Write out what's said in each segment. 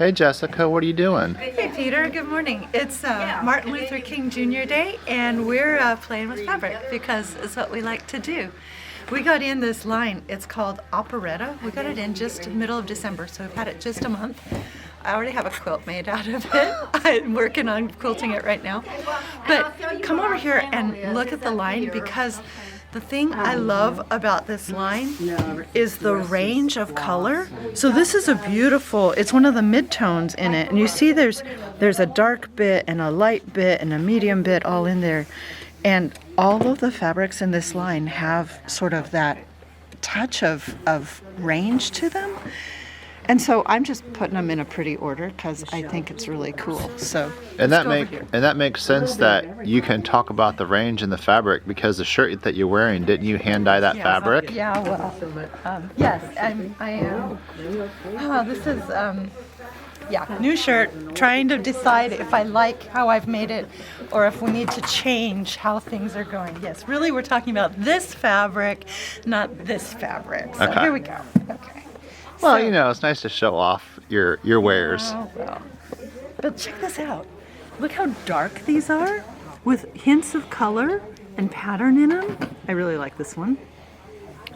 Hey Jessica, what are you doing? Hey Peter, good morning. It's Martin Luther King Jr. Day and we're playing with fabric because it's what we like to do. We got in this line, it's called Operetta. We got it in just middle of December, so we've had it just a month. I already have a quilt made out of it. I'm working on quilting it right now. But come over here and look at the line, because the thing I love about this line is the range of color. So this is a beautiful, it's one of the mid-tones in it. And you see there's a dark bit and a light bit and a medium bit all in there. And all of the fabrics in this line have sort of that touch of range to them. And so I'm just putting them in a pretty order because I think it's really cool. So and that makes sense that you can talk about the range in the fabric, because the shirt that you're wearing, didn't you hand dye that fabric? Yeah, well, yes, I am. Oh, this is yeah, new shirt. Trying to decide if I like how I've made it or if we need to change how things are going. Yes, really, we're talking about this fabric, not this fabric. So here we go. Okay. Well, you know, it's nice to show off your wares. Oh, well. But check this out. Look how dark these are, with hints of color and pattern in them. I really like this one.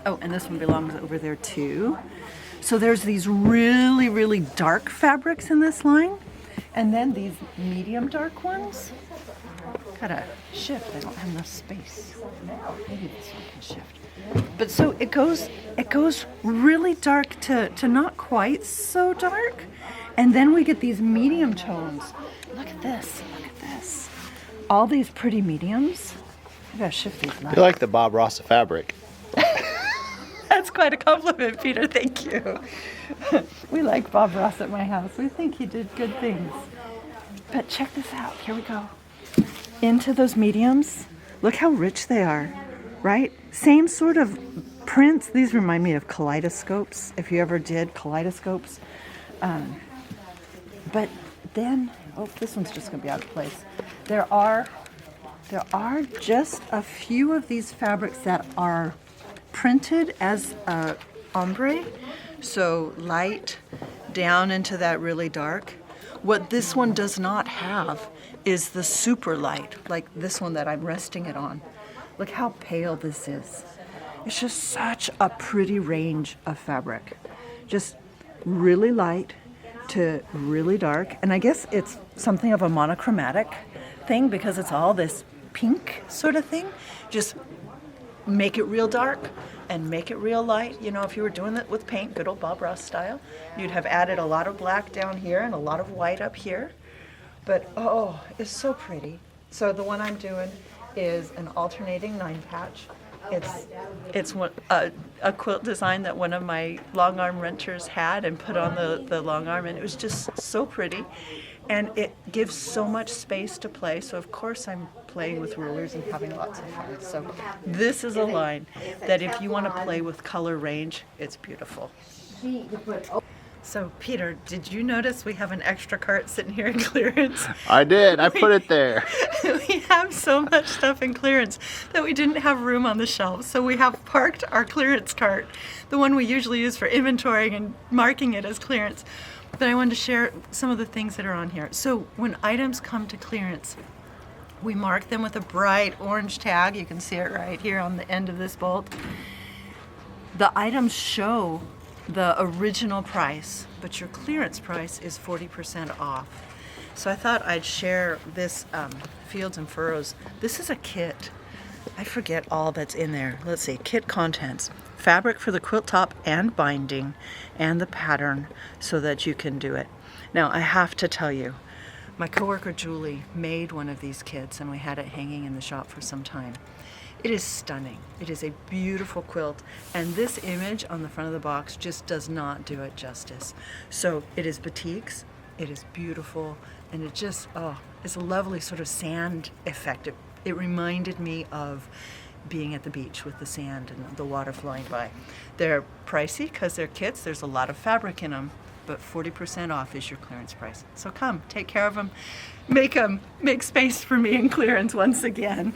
Oh, and this one belongs over there too. So there's these really, really dark fabrics in this line, and then these medium dark ones. Gotta shift, I don't have enough space. Maybe this one can shift. But so it goes really dark to not quite so dark, and then we get these medium tones. Look at this, look at this. All these pretty mediums. I gotta shift these lights. You like the Bob Ross of fabric. That's quite a compliment, Peter, thank you. We like Bob Ross at my house. We think he did good things. But check this out, here we go. Into those mediums. Look how rich they are, right? Same sort of prints. These remind me of kaleidoscopes, if you ever did kaleidoscopes. But then, oh, this one's just gonna be out of place. There are just a few of these fabrics that are printed as ombre, so light down into that really dark. What this one does not have is the super light, like this one that I'm resting it on. Look how pale this is. It's just such a pretty range of fabric. Just really light to really dark. And I guess it's something of a monochromatic thing because it's all this pink sort of thing. Just make it real dark and make it real light. You know, if you were doing it with paint, good old Bob Ross style, you'd have added a lot of black down here and a lot of white up here. But oh, it's so pretty. So the one I'm doing is an alternating 9-patch. It's a quilt design that one of my long arm renters had and put on the long arm, and it was just so pretty. And it gives so much space to play, so of course I'm playing with rulers and having lots of fun. So this is a line that if you want to play with color range, it's beautiful. So Peter, did you notice we have an extra cart sitting here in clearance? I did, I put it there. We have so much stuff in clearance that we didn't have room on the shelves. So we have parked our clearance cart, the one we usually use for inventorying and marking it as clearance. But I wanted to share some of the things that are on here. So when items come to clearance, we mark them with a bright orange tag. You can see it right here on the end of this bolt. The items show the original price, but your clearance price is 40% off. So I thought I'd share this Fields and Furrows. This is a kit. I forget all that's in there. Let's see, kit contents. Fabric for the quilt top and binding and the pattern so that you can do it. Now I have to tell you, my coworker Julie made one of these kits and we had it hanging in the shop for some time. It is stunning. It is a beautiful quilt, and this image on the front of the box just does not do it justice. So it is batiks, it is beautiful, and it just, oh, it's a lovely sort of sand effect. It reminded me of being at the beach with the sand and the water flowing by. They're pricey because they're kits. There's a lot of fabric in them, but 40% off is your clearance price. So come, take care of them, make space for me in clearance once again.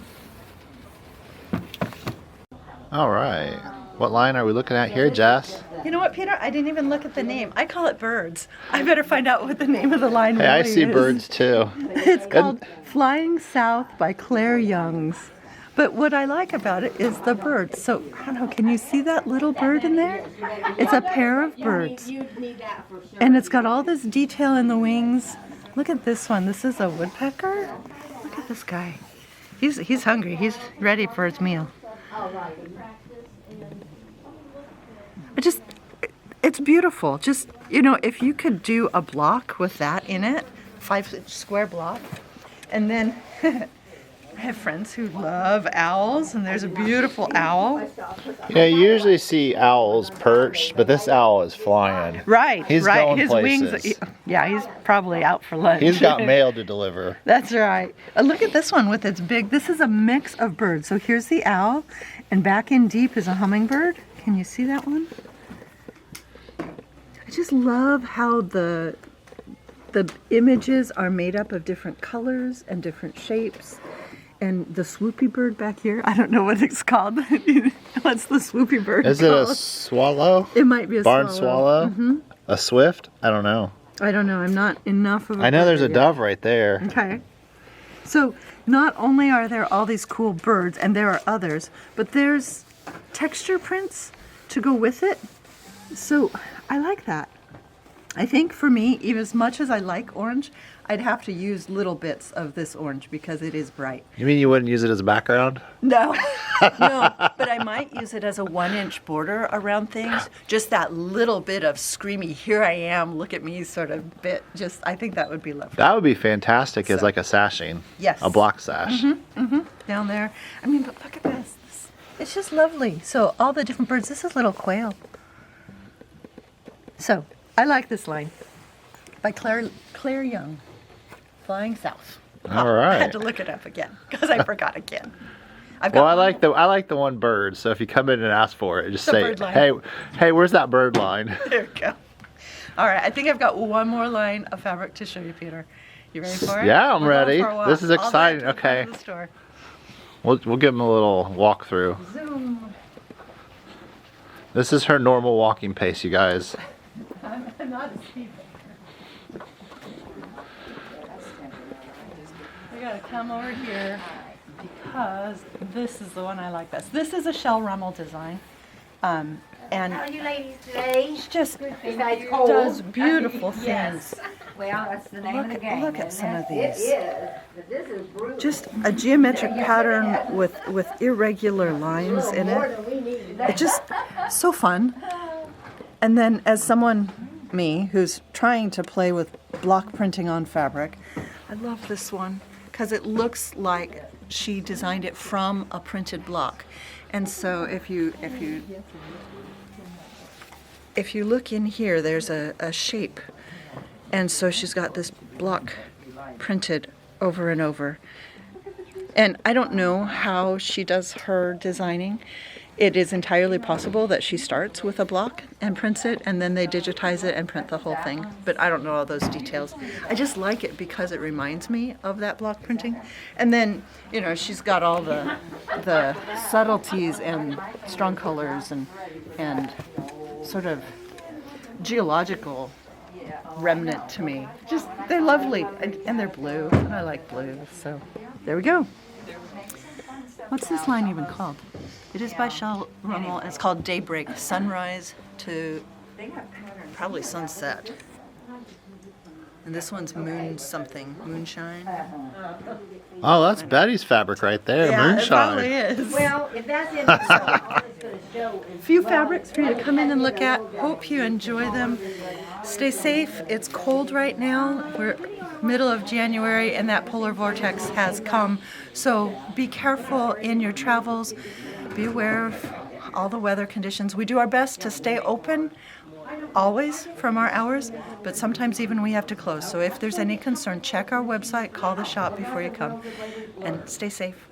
All right. What line are we looking at here, Jess? You know what, Peter? I didn't even look at the name. I call it birds. I better find out what the name of the line Hey, really I see is. birds too. It's called Flying South by Claire Youngs. But what I like about it is the birds. So, I don't know, can you see that little bird in there? It's a pair of birds. And it's got all this detail in the wings. Look at this one. This is a woodpecker. Look at this guy. He's hungry. He's ready for his meal. It's beautiful. Just, you know, if you could do a block with that in it, 5-inch square block, and then I have friends who love owls, and there's a beautiful owl. Yeah, you usually see owls perched, but this owl is flying. Right, He's right. going His places. wings, yeah, he's probably out for lunch. He's got mail to deliver. That's right. Look at this one with its big, this is a mix of birds. So here's the owl, and back in deep is a hummingbird. Can you see that one? I just love how the images are made up of different colors and different shapes. And the swoopy bird back here, I don't know what it's called. What's the swoopy bird Is called? it a swallow? It might be a barn swallow. swallow? A swift? I don't know. I don't know. I'm not enough of a I know there's a birder yet. dove right there. Okay. So not only are there all these cool birds, and there are others, but there's texture prints to go with it. So I like that. I think for me, even as much as I like orange, I'd have to use little bits of this orange because it is bright. You mean you wouldn't use it as a background? No, no, but I might use it as a 1-inch border around things. Just that little bit of screamy, here I am, look at me sort of bit. Just, I think that would be lovely. That would be fantastic as like a sashing. Yes. A block sash. Down there. I mean, but look at this. It's just lovely. So all the different birds. This is little quail. So I like this line by Claire Young, Flying South. All right. I had to look it up again because I forgot again. I've Well, got I like the one bird. So if you come in and ask for it, just The say, bird line. hey, where's that bird line? There we go. All right, I think I've got one more line of fabric to show you, Peter. You ready for it? Yeah, I'm We're going ready. for a walk This is all the way exciting. to the front Okay. of the store. We'll give him a little walkthrough. Zoom. This is her normal walking pace, you guys. I'm not a speed bumper. We gotta come over here because this is the one I like best. This is a Shell Rummel design. And How are you ladies today? it's just Besides cold. does beautiful things. Well, that's the name of the game. Look at some of It these. is, but this is brutal. Just a geometric pattern with irregular lines in it. It's just so fun. And then as someone, me, who's trying to play with block printing on fabric, I love this one because it looks like she designed it from a printed block. And so if you look in here, there's a shape. And so she's got this block printed over and over. And I don't know how she does her designing. It is entirely possible that she starts with a block and prints it, and then they digitize it and print the whole thing. But I don't know all those details. I just like it because it reminds me of that block printing. And then, you know, she's got all the subtleties and strong colors and sort of geological remnant to me. Just, they're lovely, and they're blue, and I like blue, so there we go. What's this line even called? It is by Shell Rummel, and it's called Daybreak, sunrise to probably sunset. And this one's moon something, moonshine. Oh, that's Betty's fabric right there, Yeah, it moonshine. probably is. Well, if that's in the show, all it's going to show is Few fabrics for you to come in and look at. Hope you enjoy them. Stay safe. It's cold right now. We're middle of January and that polar vortex has come. So be careful in your travels. Be aware of all the weather conditions. We do our best to stay open always from our hours, but sometimes even we have to close. So if there's any concern, check our website, call the shop before you come, and stay safe.